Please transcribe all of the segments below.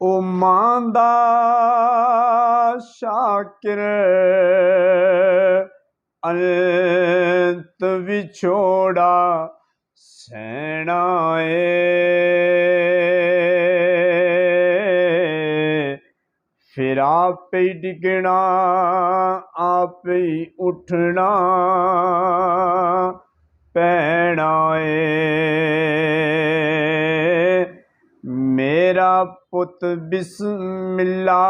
ओ मां दा शाकिर अंत विछोड़ा सैना फिर आप ही डिगना आप ही उठना पैना मेरा पुत बिस्मिल्ला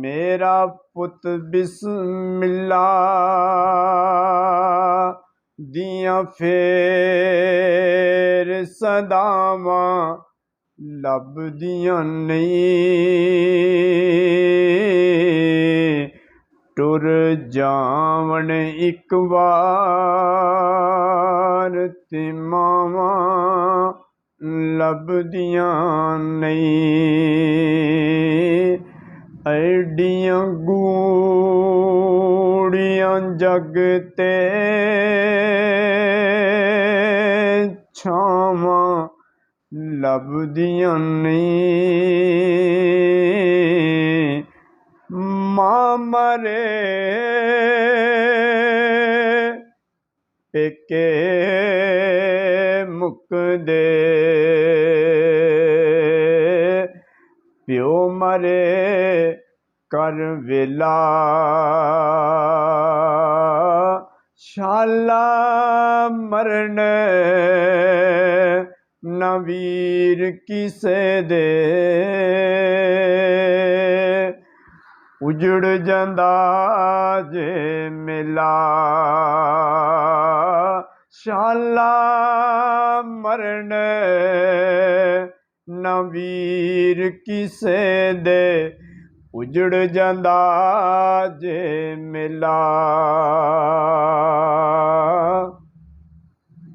मेरा पुत बिस्मिल्ला दियां फेर सदावां लभदियां नहीं टुर जावन एक बार ते मावां लभदियां नहीं एडियां गूड़ियां जग ते छावां लभदियां नहीं मां मरे पेके मुकदे प्यो मरे कर वेला शाला मरन न वीर किसे दे उजड़ जांदा जे मेला शाला मरन न वीर किसे दे उजड़ जांदा जे मेला